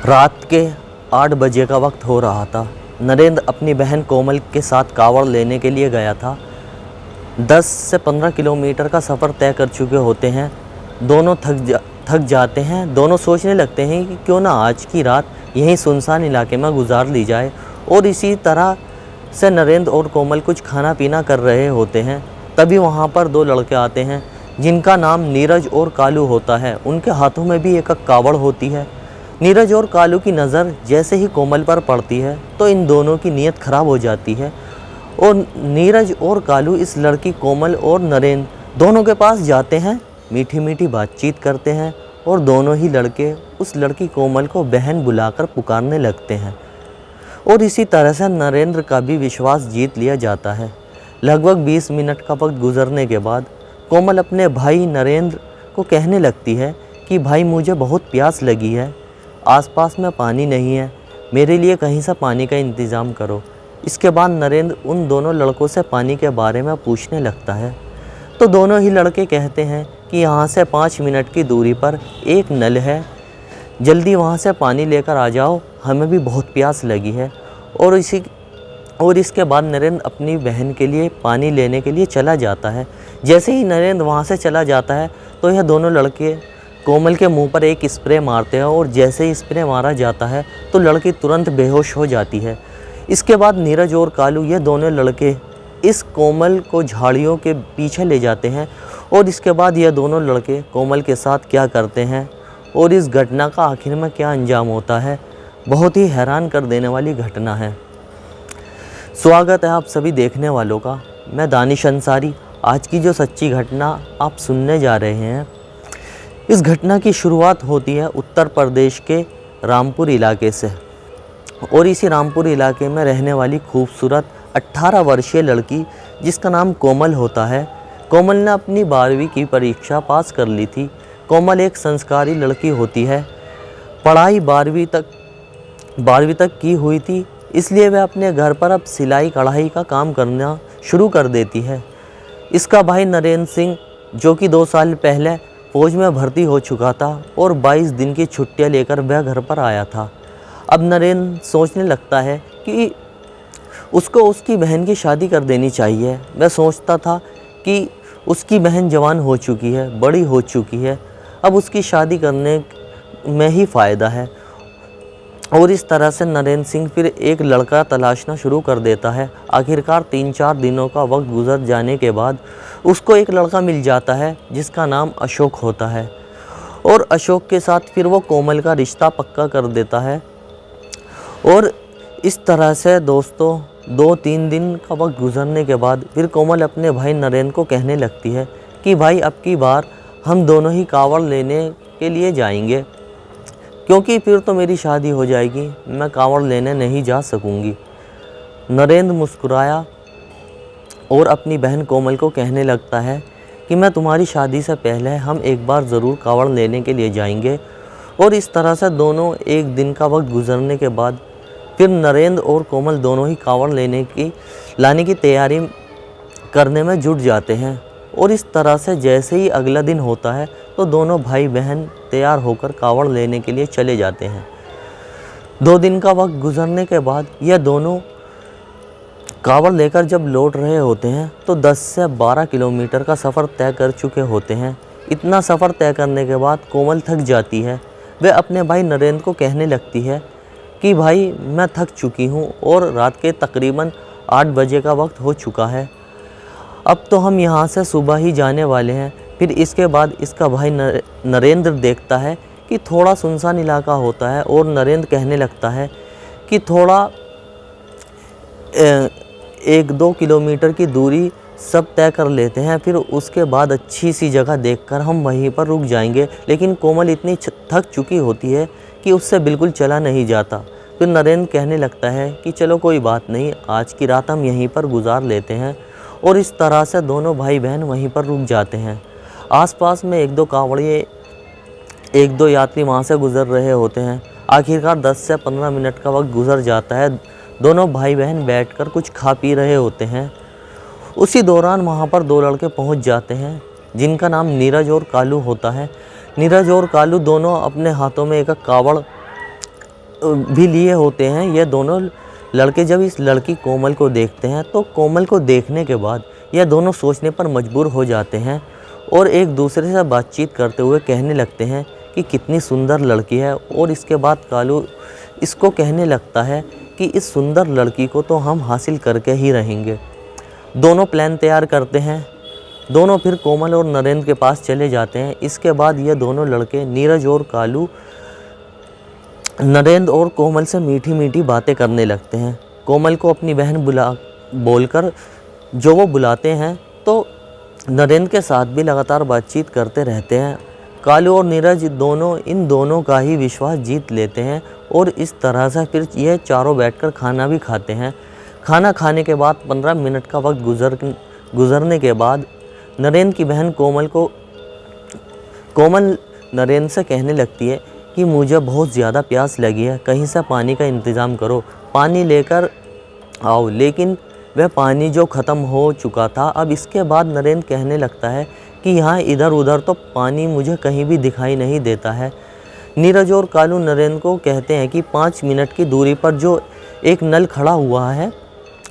रात के 8 बजे का वक्त हो रहा था। नरेंद्र अपनी बहन कोमल के साथ कावड़ लेने के लिए गया था। 10 से 15 किलोमीटर का सफ़र तय कर चुके होते हैं। दोनों थक जाते हैं। दोनों सोचने लगते हैं कि क्यों ना आज की रात यहीं सुनसान इलाके में गुजार ली जाए। और इसी तरह से नरेंद्र और कोमल कुछ खाना पीना कर रहे होते हैं। तभी वहाँ पर 2 लड़के आते हैं जिनका नाम नीरज और कालू होता है। उनके हाथों में भी एक कावड़ होती है। नीरज और कालू की नज़र जैसे ही कोमल पर पड़ती है तो इन दोनों की नीयत खराब हो जाती है और नीरज और कालू इस लड़की कोमल और नरेंद्र दोनों के पास जाते हैं, मीठी मीठी बातचीत करते हैं और दोनों ही लड़के उस लड़की कोमल को बहन बुलाकर पुकारने लगते हैं। और इसी तरह से नरेंद्र का भी विश्वास जीत लिया जाता है। लगभग 20 मिनट का वक्त गुजरने के बाद कोमल अपने भाई नरेंद्र को कहने लगती है कि भाई मुझे बहुत प्यास लगी है, आसपास में पानी नहीं है, मेरे लिए कहीं से पानी का इंतज़ाम करो। इसके बाद नरेंद्र उन दोनों लड़कों से पानी के बारे में पूछने लगता है तो दोनों ही लड़के कहते हैं कि यहाँ से 5 मिनट की दूरी पर एक नल है, जल्दी वहाँ से पानी लेकर आ जाओ, हमें भी बहुत प्यास लगी है। और इसके बाद नरेंद्र अपनी बहन के लिए पानी लेने के लिए चला जाता है। जैसे ही नरेंद्र वहाँ से चला जाता है तो यह दोनों लड़के कोमल के मुंह पर एक स्प्रे मारते हैं और जैसे ही स्प्रे मारा जाता है तो लड़की तुरंत बेहोश हो जाती है। इसके बाद नीरज और कालू ये दोनों लड़के इस कोमल को झाड़ियों के पीछे ले जाते हैं और इसके बाद यह दोनों लड़के कोमल के साथ क्या करते हैं और इस घटना का आखिर में क्या अंजाम होता है, बहुत ही हैरान कर देने वाली घटना है। स्वागत है आप सभी देखने वालों का। मैं दानिश अंसारी। आज की जो सच्ची घटना आप सुनने जा रहे हैं, इस घटना की शुरुआत होती है उत्तर प्रदेश के रामपुर इलाके से। और इसी रामपुर इलाके में रहने वाली खूबसूरत 18 वर्षीय लड़की जिसका नाम कोमल होता है। कोमल ने अपनी 12वीं की परीक्षा पास कर ली थी। कोमल एक संस्कारी लड़की होती है। पढ़ाई 12वीं तक की हुई थी, इसलिए वह अपने घर पर अब सिलाई कढ़ाई का काम करना शुरू कर देती है। इसका भाई नरेंद्र सिंह, जो कि 2 साल पहले फौज में भर्ती हो चुका था और 22 दिन की छुट्टियां लेकर वह घर पर आया था। अब नरेंद्र सोचने लगता है कि उसको उसकी बहन की शादी कर देनी चाहिए। वह सोचता था कि उसकी बहन जवान हो चुकी है, बड़ी हो चुकी है, अब उसकी शादी करने में ही फ़ायदा है। और इस तरह से नरेंद्र सिंह फिर एक लड़का तलाशना शुरू कर देता है। आखिरकार 3-4 दिनों का वक्त गुजर जाने के बाद उसको एक लड़का मिल जाता है जिसका नाम अशोक होता है। और अशोक के साथ फिर वो कोमल का रिश्ता पक्का कर देता है। और इस तरह से दोस्तों 2-3 दिन का वक्त गुजरने के बाद फिर कोमल अपने भाई नरेंद्र को कहने लगती है कि भाई अब की बार हम दोनों ही कावड़ लेने के लिए जाएंगे, क्योंकि फिर तो मेरी शादी हो जाएगी, मैं कावड़ लेने नहीं जा सकूंगी। नरेंद्र मुस्कुराया और अपनी बहन कोमल को कहने लगता है कि मैं तुम्हारी शादी से पहले हम एक बार ज़रूर कावड़ लेने के लिए जाएंगे। और इस तरह से दोनों एक दिन का वक्त गुजरने के बाद फिर नरेंद्र और कोमल दोनों ही कावड़ लाने की तैयारी करने में जुट जाते हैं। और इस तरह से जैसे ही अगला दिन होता है तो दोनों भाई बहन तैयार होकर कावड़ लेने के लिए चले जाते हैं। 2 दिन का वक्त गुजरने के बाद यह दोनों कावड़ लेकर जब लौट रहे होते हैं तो 10 से 12 किलोमीटर का सफ़र तय कर चुके होते हैं। इतना सफ़र तय करने के बाद कोमल थक जाती है। वह अपने भाई नरेंद्र को कहने लगती है कि भाई मैं थक चुकी हूँ और रात के तकरीबन 8 बजे का वक्त हो चुका है, अब तो हम यहाँ से सुबह ही जाने वाले हैं। फिर इसके बाद इसका भाई नरेंद्र देखता है कि थोड़ा सुनसान इलाका होता है और नरेंद्र कहने लगता है कि थोड़ा 1-2 किलोमीटर की दूरी सब तय कर लेते हैं, फिर उसके बाद अच्छी सी जगह देखकर हम वहीं पर रुक जाएंगे। लेकिन कोमल इतनी थक चुकी होती है कि उससे बिल्कुल चला नहीं जाता। फिर नरेंद्र कहने लगता है कि चलो कोई बात नहीं, आज की रात हम यहीं पर गुजार लेते हैं। और इस तरह से दोनों भाई बहन वहीं पर रुक जाते हैं। आसपास में 1-2 कावड़िए 1-2 यात्री वहाँ से गुज़र रहे होते हैं। आखिरकार 10 से 15 मिनट का वक्त गुजर जाता है। दोनों भाई बहन बैठकर कुछ खा पी रहे होते हैं। उसी दौरान वहाँ पर 2 लड़के पहुँच जाते हैं जिनका नाम नीरज और कालू होता है। नीरज और कालू दोनों अपने हाथों में एक कावड़ भी लिए होते हैं। ये दोनों लड़के जब इस लड़की कोमल को देखते हैं तो कोमल को देखने के बाद यह दोनों सोचने पर मजबूर हो जाते हैं और एक दूसरे से बातचीत करते हुए कहने लगते हैं कि कितनी सुंदर लड़की है। और इसके बाद कालू इसको कहने लगता है कि इस सुंदर लड़की को तो हम हासिल करके ही रहेंगे। दोनों प्लान तैयार करते हैं। दोनों फिर कोमल और नरेंद्र के पास चले जाते हैं। इसके बाद ये दोनों लड़के नीरज और कालू नरेंद्र और कोमल से मीठी मीठी बातें करने लगते हैं। कोमल को अपनी बहन बोलकर जो वो बुलाते हैं तो नरेंद्र के साथ भी लगातार बातचीत करते रहते हैं। कालू और नीरज दोनों इन दोनों का ही विश्वास जीत लेते हैं और इस तरह से फिर ये चारों बैठकर खाना भी खाते हैं। खाना खाने के बाद 15 मिनट का वक्त गुजरने के बाद नरेंद्र की बहन कोमल नरेंद्र से कहने लगती है कि मुझे बहुत ज़्यादा प्यास लगी है, कहीं से पानी का इंतज़ाम करो, पानी लेकर आओ। लेकिन वह पानी जो ख़त्म हो चुका था। अब इसके बाद नरेंद्र कहने लगता है कि यहाँ इधर उधर तो पानी मुझे कहीं भी दिखाई नहीं देता है। नीरज और कालू नरेंद्र को कहते हैं कि 5 मिनट की दूरी पर जो एक नल खड़ा हुआ है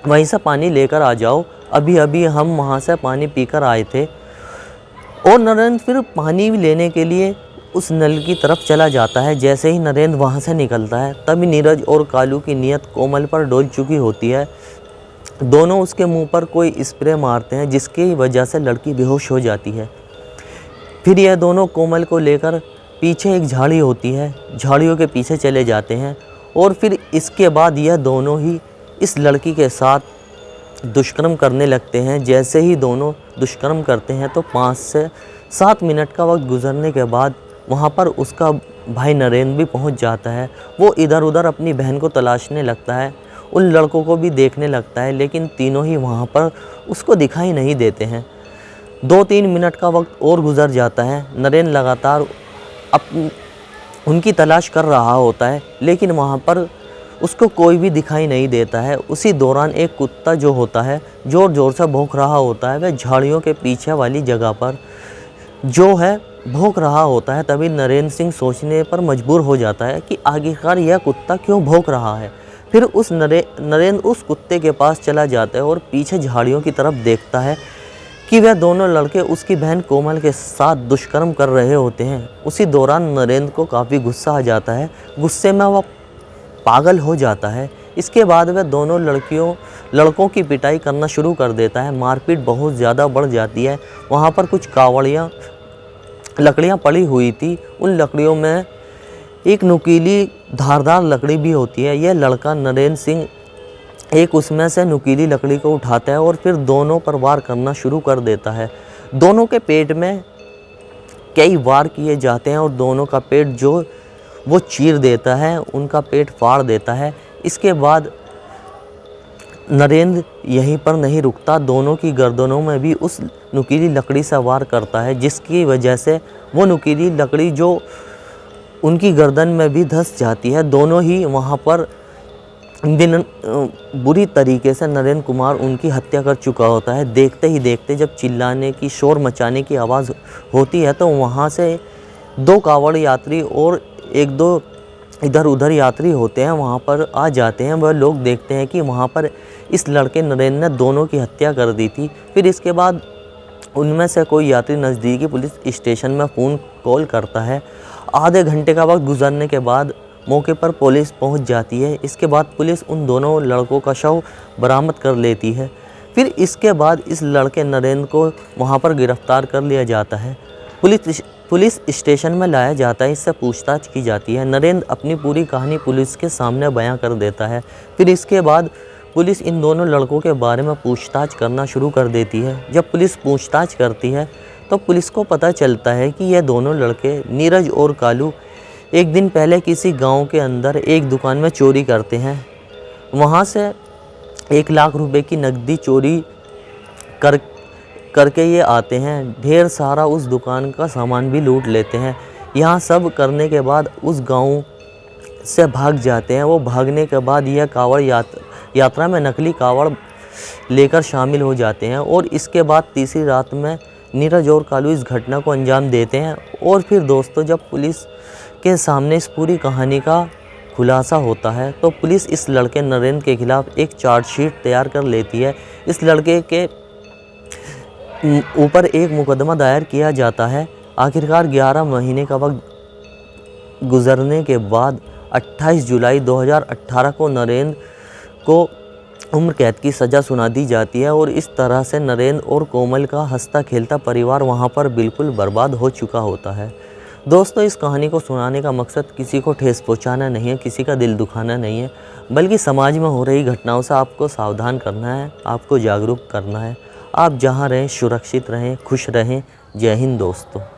वहीं से पानी लेकर आ जाओ, अभी अभी हम वहाँ से पानी पीकर आए थे। और नरेंद्र फिर पानी लेने के लिए उस नल की तरफ चला जाता है। जैसे ही नरेंद्र वहाँ से निकलता है तभी नीरज और कालू की नीयत कोमल पर डोल चुकी होती है। दोनों उसके मुंह पर कोई स्प्रे मारते हैं जिसकी वजह से लड़की बेहोश हो जाती है। फिर यह दोनों कोमल को लेकर पीछे एक झाड़ी होती है, झाड़ियों के पीछे चले जाते हैं और फिर इसके बाद यह दोनों ही इस लड़की के साथ दुष्कर्म करने लगते हैं। जैसे ही दोनों दुष्कर्म करते हैं तो 5 से 7 मिनट का वक्त गुजरने के बाद वहाँ पर उसका भाई नरेंद्र भी पहुँच जाता है। वो इधर उधर अपनी बहन को तलाशने लगता है, उन लड़कों को भी देखने लगता है, लेकिन तीनों ही वहाँ पर उसको दिखाई नहीं देते हैं। 2-3 मिनट का वक्त और गुजर जाता है। नरेंद्र लगातार उनकी तलाश कर रहा होता है, लेकिन वहाँ पर उसको कोई भी दिखाई नहीं देता है। उसी दौरान एक कुत्ता जो होता है ज़ोर ज़ोर से भौंक रहा होता है। वह झाड़ियों के पीछे वाली जगह पर जो है भौंक रहा होता है। तभी नरेंद्र सिंह सोचने पर मजबूर हो जाता है कि आखिरकार यह कुत्ता क्यों भौंक रहा है। फिर उस नरेंद्र उस कुत्ते के पास चला जाता है और पीछे झाड़ियों की तरफ देखता है कि वह दोनों लड़के उसकी बहन कोमल के साथ दुष्कर्म कर रहे होते हैं। उसी दौरान नरेंद्र को काफ़ी गुस्सा आ जाता है। गुस्से में वह पागल हो जाता है। इसके बाद वह दोनों लड़कों की पिटाई करना शुरू कर देता है। मारपीट बहुत ज़्यादा बढ़ जाती है। वहाँ पर कुछ लकड़ियाँ पड़ी हुई थी। उन लकड़ियों में एक नुकीली धारदार लकड़ी भी होती है। यह लड़का नरेंद्र सिंह एक उसमें से नुकीली लकड़ी को उठाता है और फिर दोनों पर वार करना शुरू कर देता है। दोनों के पेट में कई वार किए जाते हैं और दोनों का पेट जो वो चीर देता है, उनका पेट फाड़ देता है। इसके बाद नरेंद्र यहीं पर नहीं रुकता, दोनों की गर्दनों में भी उस नुकीली लकड़ी से वार करता है, जिसकी वजह से वो नुकीली लकड़ी जो उनकी गर्दन में भी धंस जाती है। दोनों ही वहाँ पर बुरी तरीके से नरेंद्र कुमार उनकी हत्या कर चुका होता है। देखते ही देखते जब चिल्लाने की, शोर मचाने की आवाज़ होती है तो वहाँ से 2 कावड़ यात्री और 1-2 इधर उधर यात्री होते हैं, वहाँ पर आ जाते हैं। वह लोग देखते हैं कि वहाँ पर इस लड़के नरेंद्र ने दोनों की हत्या कर दी थी। फिर इसके बाद उनमें से कोई यात्री नज़दीकी पुलिस स्टेशन में फ़ोन कॉल करता है। आधे घंटे का वक्त गुजरने के बाद मौके पर पुलिस पहुंच जाती है। इसके बाद पुलिस उन दोनों लड़कों का शव बरामद कर लेती है। फिर इसके बाद इस लड़के नरेंद्र को वहां पर गिरफ्तार कर लिया जाता है। पुलिस स्टेशन में लाया जाता है, इससे पूछताछ की जाती है। नरेंद्र अपनी पूरी कहानी पुलिस के सामने बयां कर देता है। फिर इसके बाद पुलिस इन दोनों लड़कों के बारे में पूछताछ करना शुरू कर देती है। जब पुलिस पूछताछ करती है तो पुलिस को पता चलता है कि यह दोनों लड़के नीरज और कालू एक दिन पहले किसी गांव के अंदर एक दुकान में चोरी करते हैं। वहां से 1 लाख रुपए की नकदी चोरी करके ये आते हैं। ढेर सारा उस दुकान का सामान भी लूट लेते हैं। यहाँ सब करने के बाद उस गांव से भाग जाते हैं। वो भागने के बाद यह कावड़ यात्रा में नकली कावड़ लेकर शामिल हो जाते हैं और इसके बाद तीसरी रात में नीरज और कालू इस घटना को अंजाम देते हैं। और फिर दोस्तों, जब पुलिस के सामने इस पूरी कहानी का खुलासा होता है तो पुलिस इस लड़के नरेंद्र के खिलाफ एक चार्जशीट तैयार कर लेती है। इस लड़के के ऊपर एक मुकदमा दायर किया जाता है। आखिरकार 11 महीने का वक्त गुजरने के बाद 28 जुलाई 2018 को नरेंद्र को उम्र कैद की सज़ा सुना दी जाती है और इस तरह से नरेंद्र और कोमल का हंसता खेलता परिवार वहां पर बिल्कुल बर्बाद हो चुका होता है। दोस्तों, इस कहानी को सुनाने का मकसद किसी को ठेस पहुंचाना नहीं है, किसी का दिल दुखाना नहीं है, बल्कि समाज में हो रही घटनाओं से आपको सावधान करना है, आपको जागरूक करना है। आप जहां रहें सुरक्षित रहें, खुश रहें। जय हिंद दोस्तों।